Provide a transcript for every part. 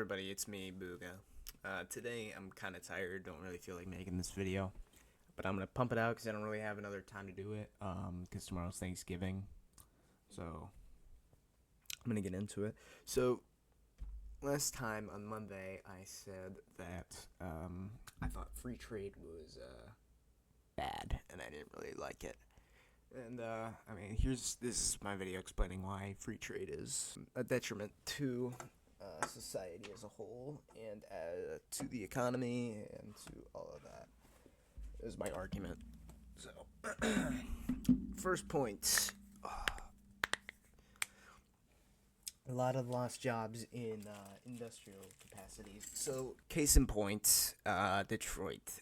everybody, it's me, Booga. Today I'm kind of tired, don't really feel like making this video, but I'm going to pump it out because I don't really have another time to do it, because tomorrow's Thanksgiving, so I'm going to get into it. So, last time on Monday I said that I thought free trade was bad, and I didn't really like it. And, this is my video explaining why free trade is a detriment to society as a whole, and to the economy, and to all of that, is my argument. So, first point. A lot of lost jobs in industrial capacities. So, case in point, Detroit.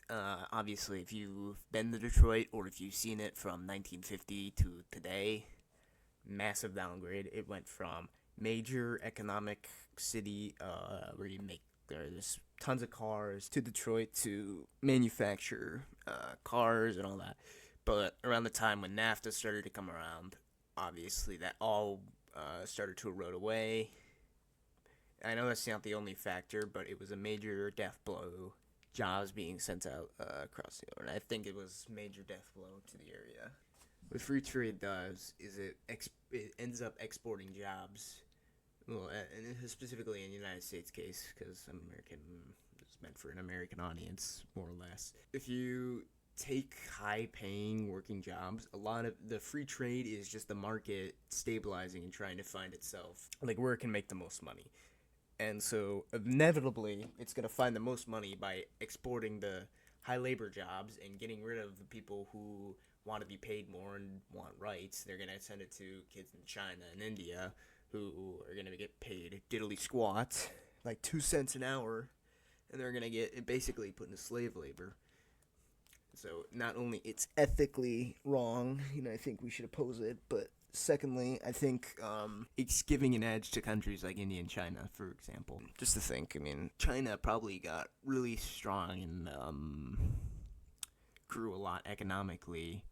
Obviously, if you've been to Detroit, or if you've seen it from 1950 to today, massive downgrade. It went from major economic city, where there's tons of cars, to Detroit to manufacture cars and all that. But around the time when NAFTA started to come around, obviously that all started to erode away. I know that's not the only factor, but it was a major death blow. Jobs being sent out across the ocean. I think it was major death blow to the area. What free trade does is it ends up exporting jobs. Well, and specifically in the United States case, because it's meant for an American audience, more or less. If you take high-paying working jobs, a lot of the free trade is just the market stabilizing and trying to find itself, like where it can make the most money. And so inevitably, it's going to find the most money by exporting the high labor jobs and getting rid of the people who want to be paid more and want rights. They're going to send it to kids in China and India who are going to get paid diddly squat, like 2 cents an hour, and they're going to get basically put into slave labor. So not only it's ethically wrong, I think we should oppose it, but secondly, I think it's giving an edge to countries like India and China, for example. Just to think, China probably got really strong and grew a lot economically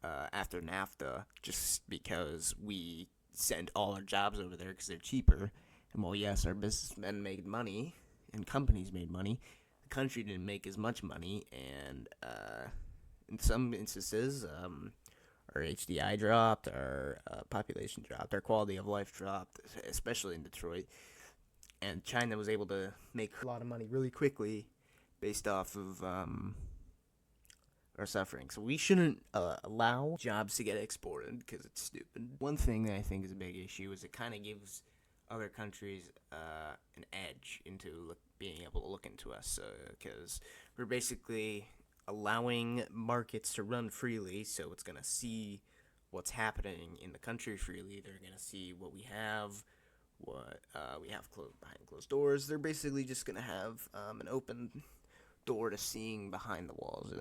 after NAFTA, just because we sent all our jobs over there because they're cheaper. And while yes, our businessmen made money and companies made money, the country didn't make as much money, and in some instances, our HDI dropped, our population dropped, our quality of life dropped, especially in Detroit. And China was able to make a lot of money really quickly based off of our suffering. So we shouldn't allow jobs to get exported because it's stupid. One thing that I think is a big issue is it kind of gives other countries an edge into being able to look into us, because we're basically allowing markets to run freely, so it's going to see what's happening in the country freely. They're going to see what we have, what we have behind closed doors. They're basically just going to have an open door to seeing behind the walls,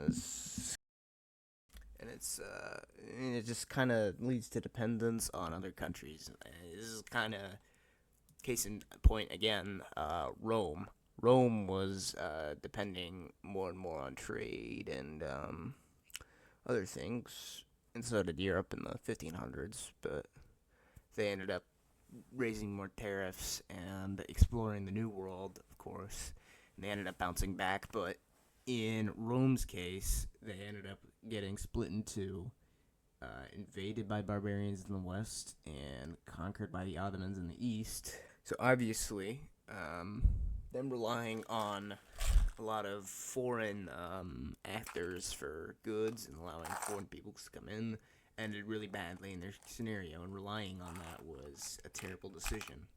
and it just kind of leads to dependence on other countries. This is kind of case in point again. Rome was depending more and more on trade and other things, and so did Europe in the 1500s, but they ended up raising more tariffs and exploring the New World, of course, and they ended up bouncing back. But in Rome's case, they ended up getting split in two, invaded by barbarians in the west and conquered by the Ottomans in the east. So obviously, them relying on a lot of foreign actors for goods and allowing foreign people to come in ended really badly in their scenario, and relying on that was a terrible decision.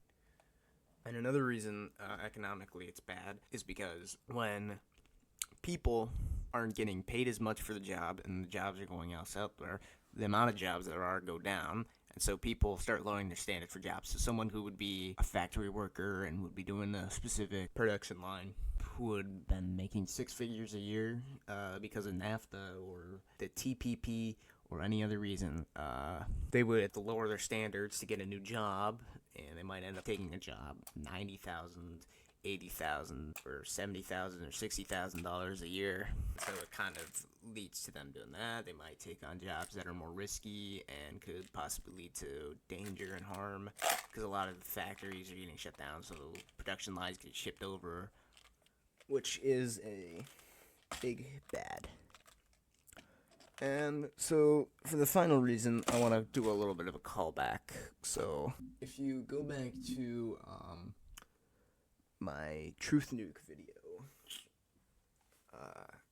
And another reason economically it's bad is because when people aren't getting paid as much for the job and the jobs are going else out there, the amount of jobs there are go down, and so people start lowering their standard for jobs. So someone who would be a factory worker and would be doing a specific production line would have been making 6 figures a year because of NAFTA or the TPP or any other reason. They would have to lower their standards to get a new job, and they might end up taking a job $90,000, $80,000 or $70,000 or $60,000 a year. So it kind of leads to them doing that. They might take on jobs that are more risky and could possibly lead to danger and harm, because a lot of the factories are getting shut down, so the production lines get shipped over, which is a big bad. And so, for the final reason, I want to do a little bit of a callback. So, if you go back to my Truth Nuke video,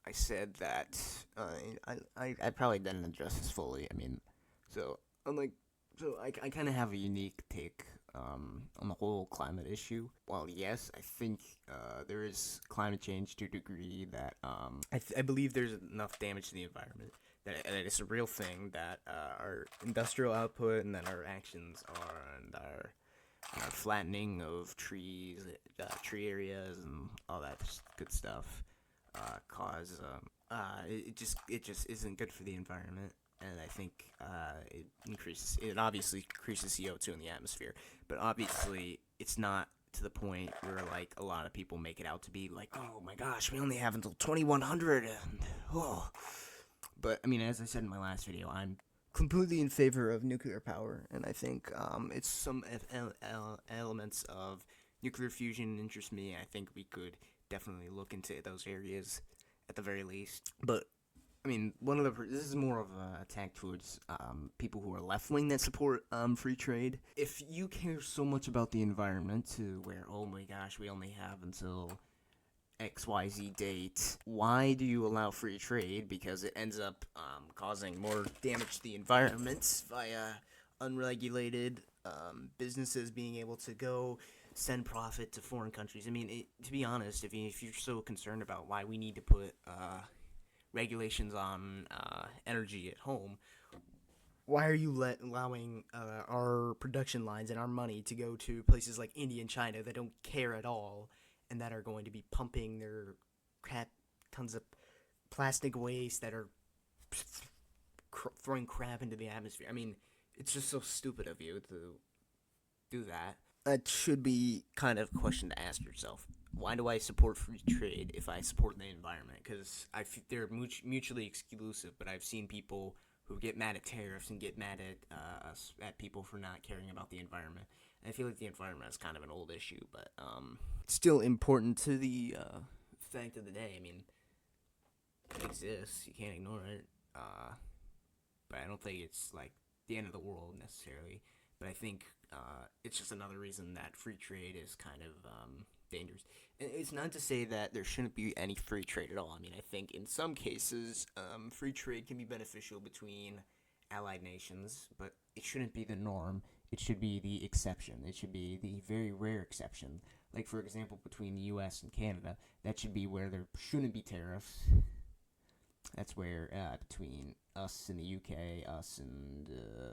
I said that I probably didn't address this fully. I mean, I kind of have a unique take on the whole climate issue. While yes, I think there is climate change to a degree that I believe there's enough damage to the environment that it's a real thing, that our industrial output and then our actions are, and our flattening of trees, tree areas, and all that good stuff cause it just isn't good for the environment. And I think it obviously increases CO2 in the atmosphere, but obviously it's not to the point where like a lot of people make it out to be, like, oh my gosh, we only have until 2100, and oh. But I mean, as I said in my last video, I'm completely in favor of nuclear power, and I think it's some elements of nuclear fusion interest me. I think we could definitely look into those areas at the very least. But I mean, this is more of an attack towards people who are left-wing that support free trade. If you care so much about the environment to where, oh my gosh, we only have until XYZ date, why do you allow free trade? Because it ends up causing more damage to the environment via unregulated businesses being able to go send profit to foreign countries. I mean, to be honest, if you're so concerned about why we need to put regulations on energy at home, why are you allowing our production lines and our money to go to places like India and China that don't care at all, and that are going to be pumping their tons of plastic waste, that are throwing crap into the atmosphere? I mean, it's just so stupid of you to do that. That should be kind of a question to ask yourself. Why do I support free trade if I support the environment? Because they're mutually exclusive, but I've seen people who get mad at tariffs and get mad at at people for not caring about the environment. And I feel like the environment is kind of an old issue, but it's still important to the fact of the day. I mean, it exists. You can't ignore it. But I don't think it's like the end of the world necessarily. But I think it's just another reason that free trade is kind of dangerous. And it's not to say that there shouldn't be any free trade at all. I mean, I think in some cases, free trade can be beneficial between allied nations, but it shouldn't be the norm. It should be the exception. It should be the very rare exception. Like, for example, between the U.S. and Canada, that should be where there shouldn't be tariffs. That's where between us and the UK, us and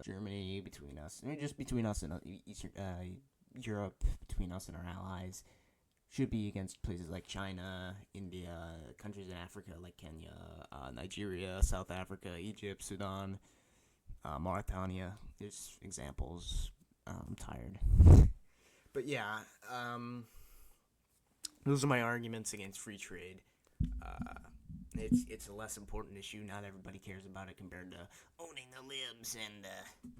Germany, between us, and just between us and Europe, between us and our allies, should be against places like China, India, countries in Africa like Kenya, Nigeria, South Africa, Egypt, Sudan, Mauritania. There's examples. I'm tired. But yeah, those are my arguments against free trade. It's a less important issue. Not everybody cares about it compared to owning the libs and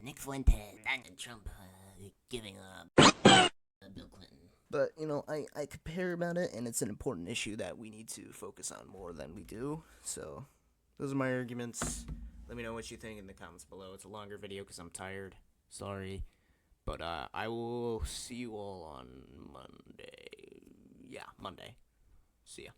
Nick Fuentes, Donald Trump giving up Bill Clinton. But, you know, I could care about it, and it's an important issue that we need to focus on more than we do. So, those are my arguments. Let me know what you think in the comments below. It's a longer video because I'm tired. Sorry. But I will see you all on Monday. Yeah, Monday. See ya.